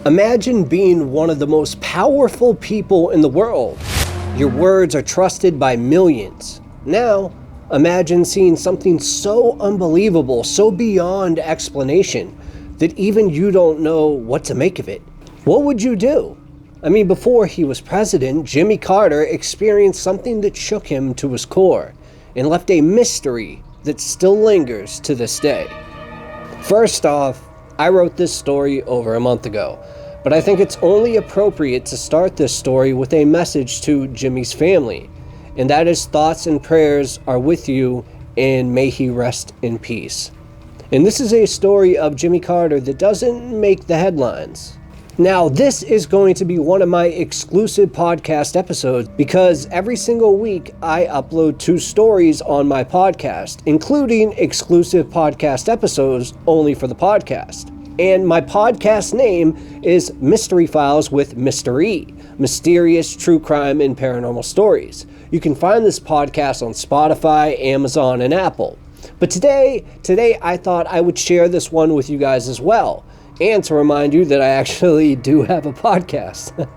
Imagine being one of the most powerful people in the world. Your words are trusted by millions. Now, imagine seeing something so unbelievable, so beyond explanation, that even you don't know what to make of it. What would you do? I mean, before he was president, Jimmy Carter experienced something that shook him to his core and left a mystery that still lingers to this day. First off, I wrote this story over a month ago, but I think it's only appropriate to start this story with a message to Jimmy's family, and that is thoughts and prayers are with you, and may he rest in peace. And this is a story of Jimmy Carter that doesn't make the headlines. Now, this is going to be one of my exclusive podcast episodes because every single week I upload 2 stories on my podcast, including exclusive podcast episodes only for the podcast. And my podcast name is Mystery Files with Mr. E, mysterious true crime and paranormal stories. You can find this podcast on Spotify, Amazon, and Apple. But today I thought I would share this one with you guys as well, and to remind you that I actually do have a podcast.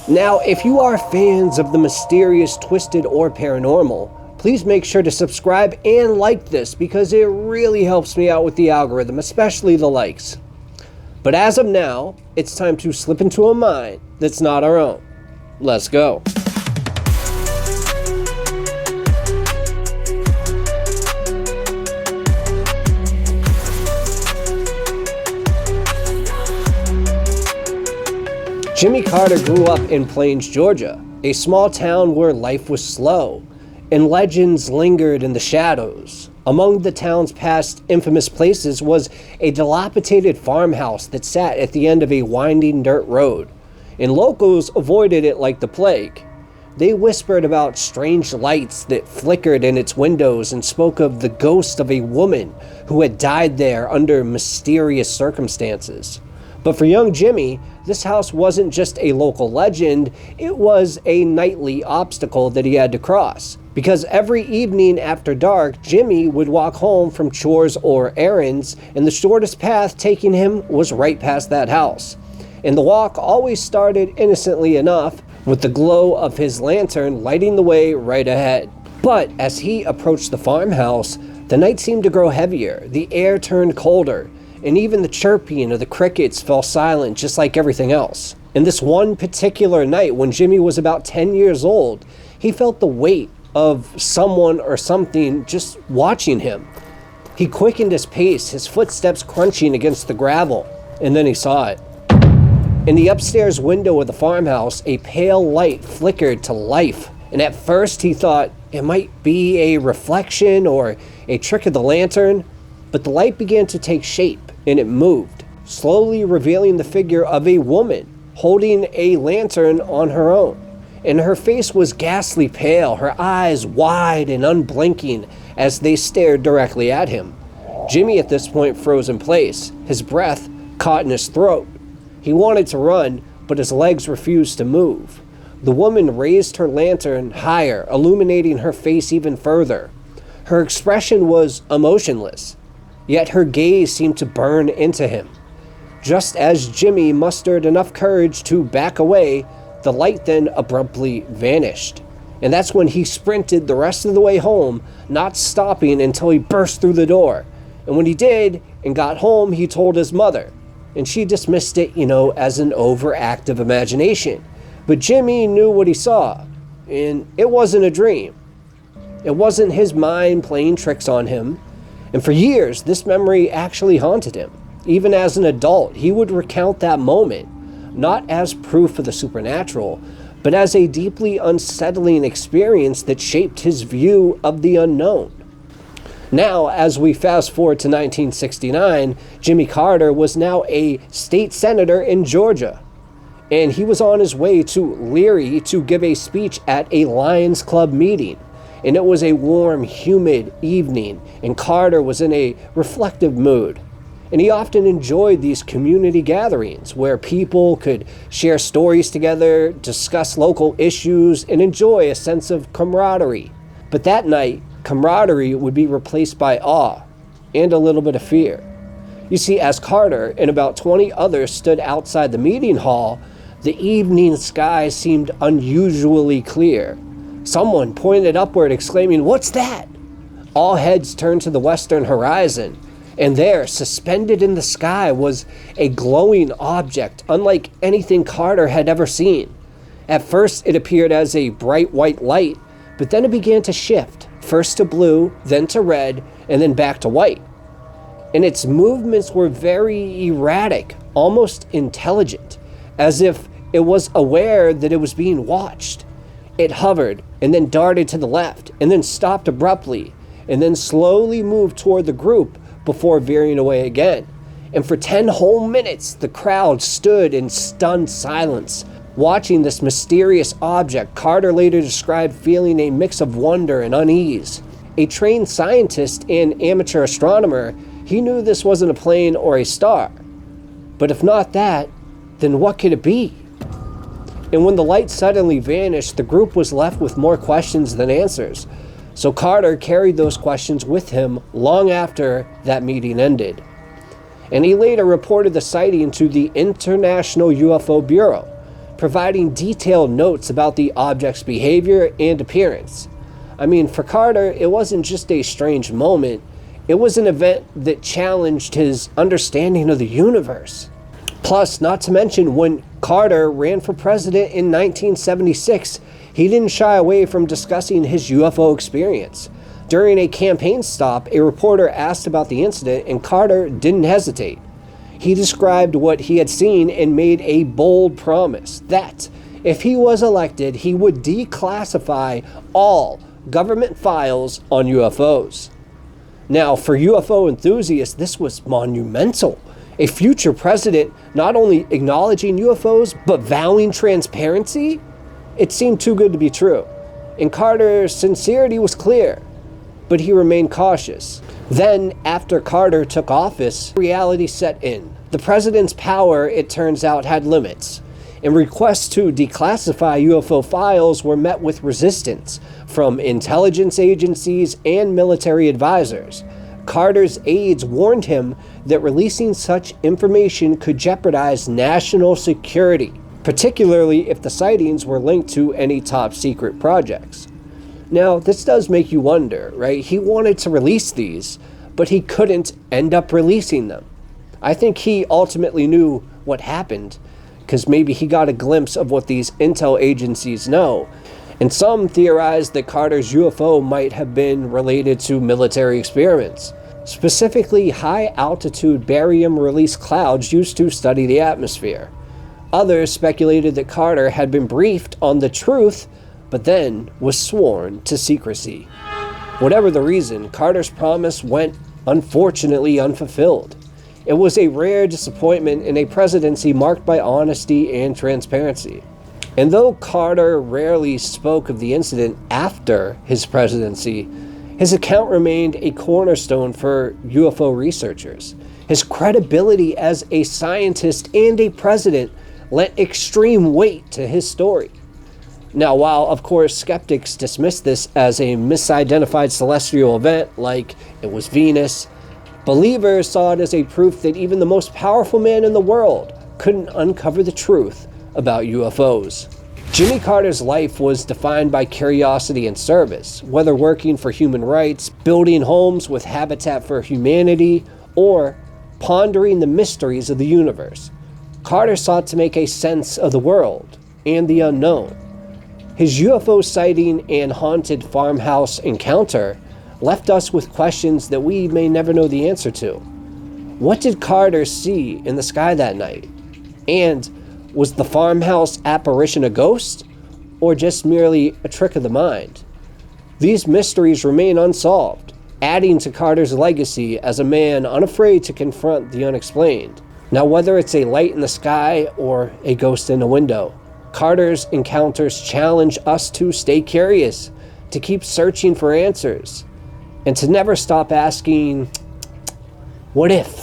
Now, if you are fans of the mysterious, twisted, or paranormal, please make sure to subscribe and like this because it really helps me out with the algorithm, especially the likes. But as of now, it's time to slip into a mind that's not our own. Let's go. Jimmy Carter grew up in Plains, Georgia, a small town where life was slow, and legends lingered in the shadows. Among the town's past infamous places was a dilapidated farmhouse that sat at the end of a winding dirt road, and locals avoided it like the plague. They whispered about strange lights that flickered in its windows and spoke of the ghost of a woman who had died there under mysterious circumstances. But for young Jimmy, this house wasn't just a local legend, it was a nightly obstacle that he had to cross. Because every evening after dark, Jimmy would walk home from chores or errands, and the shortest path taking him was right past that house. And the walk always started innocently enough, with the glow of his lantern lighting the way right ahead. But as he approached the farmhouse, the night seemed to grow heavier, the air turned colder, and even the chirping of the crickets fell silent just like everything else. And this one particular night, when Jimmy was about 10 years old, he felt the weight of someone or something just watching him. He quickened his pace, his footsteps crunching against the gravel, and then he saw it. In the upstairs window of the farmhouse, a pale light flickered to life, and at first he thought it might be a reflection or a trick of the lantern, but the light began to take shape, and it moved, slowly revealing the figure of a woman holding a lantern on her own. And her face was ghastly pale, her eyes wide and unblinking as they stared directly at him. Jimmy at this point froze in place, his breath caught in his throat. He wanted to run, but his legs refused to move. The woman raised her lantern higher, illuminating her face even further. Her expression was emotionless, yet her gaze seemed to burn into him. Just as Jimmy mustered enough courage to back away, the light then abruptly vanished. And that's when he sprinted the rest of the way home, not stopping until he burst through the door. And when he did and got home, he told his mother. And she dismissed it, as an overactive imagination. But Jimmy knew what he saw, and it wasn't a dream. It wasn't his mind playing tricks on him. And for years, this memory actually haunted him. Even as an adult, he would recount that moment, not as proof of the supernatural, but as a deeply unsettling experience that shaped his view of the unknown. Now, as we fast forward to 1969, Jimmy Carter was now a state senator in Georgia, and he was on his way to Leary to give a speech at a Lions Club meeting. And it was a warm, humid evening, and Carter was in a reflective mood. And he often enjoyed these community gatherings where people could share stories together, discuss local issues, and enjoy a sense of camaraderie. But that night, camaraderie would be replaced by awe and a little bit of fear. You see, as Carter and about 20 others stood outside the meeting hall, the evening sky seemed unusually clear. Someone pointed upward, exclaiming, "What's that?" All heads turned to the western horizon, and there, suspended in the sky, was a glowing object unlike anything Carter had ever seen. At first, it appeared as a bright white light, but then it began to shift, first to blue, then to red, and then back to white. And its movements were very erratic, almost intelligent, as if it was aware that it was being watched. It hovered, and then darted to the left, and then stopped abruptly, and then slowly moved toward the group before veering away again. And for 10 whole minutes, the crowd stood in stunned silence, watching this mysterious object. Carter later described feeling a mix of wonder and unease. A trained scientist and amateur astronomer, he knew this wasn't a plane or a star. But if not that, then what could it be? And when the light suddenly vanished, the group was left with more questions than answers. So Carter carried those questions with him long after that meeting ended. And he later reported the sighting to the International UFO Bureau, providing detailed notes about the object's behavior and appearance. I mean, for Carter, it wasn't just a strange moment, it was an event that challenged his understanding of the universe. Plus, not to mention, when Carter ran for president in 1976, he didn't shy away from discussing his UFO experience. During a campaign stop, a reporter asked about the incident, and Carter didn't hesitate. He described what he had seen and made a bold promise that, if he was elected, he would declassify all government files on UFOs. Now, for UFO enthusiasts, this was monumental. A future president not only acknowledging UFOs, but vowing transparency? It seemed too good to be true. And Carter's sincerity was clear, but he remained cautious. Then, after Carter took office, reality set in. The president's power, it turns out, had limits, and requests to declassify UFO files were met with resistance from intelligence agencies and military advisors. Carter's aides warned him that releasing such information could jeopardize national security, particularly if the sightings were linked to any top secret projects. Now, this does make you wonder, right? He wanted to release these, but he couldn't end up releasing them. I think he ultimately knew what happened, because maybe he got a glimpse of what these intel agencies know. And some theorized that Carter's UFO might have been related to military experiments, specifically high-altitude barium release clouds used to study the atmosphere. Others speculated that Carter had been briefed on the truth, but then was sworn to secrecy. Whatever the reason, Carter's promise went unfortunately unfulfilled. It was a rare disappointment in a presidency marked by honesty and transparency. And though Carter rarely spoke of the incident after his presidency, his account remained a cornerstone for UFO researchers. His credibility as a scientist and a president lent extreme weight to his story. Now, while of course skeptics dismiss this as a misidentified celestial event like it was Venus, believers saw it as a proof that even the most powerful man in the world couldn't uncover the truth about UFOs. Jimmy Carter's life was defined by curiosity and service, whether working for human rights, building homes with Habitat for Humanity, or pondering the mysteries of the universe. Carter sought to make a sense of the world and the unknown. His UFO sighting and haunted farmhouse encounter left us with questions that we may never know the answer to. What did Carter see in the sky that night? And was the farmhouse apparition a ghost, or just merely a trick of the mind? These mysteries remain unsolved, adding to Carter's legacy as a man unafraid to confront the unexplained. Now, whether it's a light in the sky or a ghost in a window, Carter's encounters challenge us to stay curious, to keep searching for answers, and to never stop asking, what if?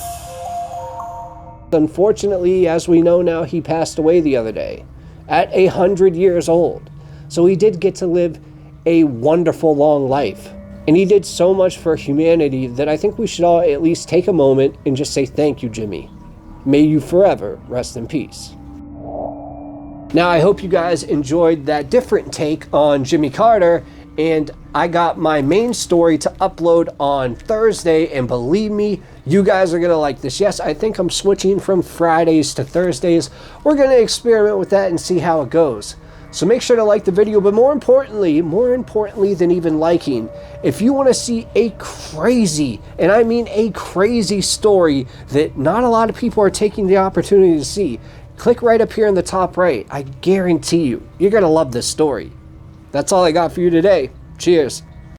Unfortunately, as we know now, he passed away the other day at 100 years old. So he did get to live a wonderful long life. And he did so much for humanity that I think we should all at least take a moment and just say thank you, Jimmy. May you forever rest in peace. Now, I hope you guys enjoyed that different take on Jimmy Carter, and I got my main story to upload on Thursday, and believe me, you guys are going to like this. Yes, I think I'm switching from Fridays to Thursdays. We're going to experiment with that and see how it goes. So make sure to like the video, but more importantly than even liking, if you want to see a crazy, and I mean a crazy story that not a lot of people are taking the opportunity to see, click right up here in the top right. I guarantee you're going to love this story. That's all I got for you today. Cheers.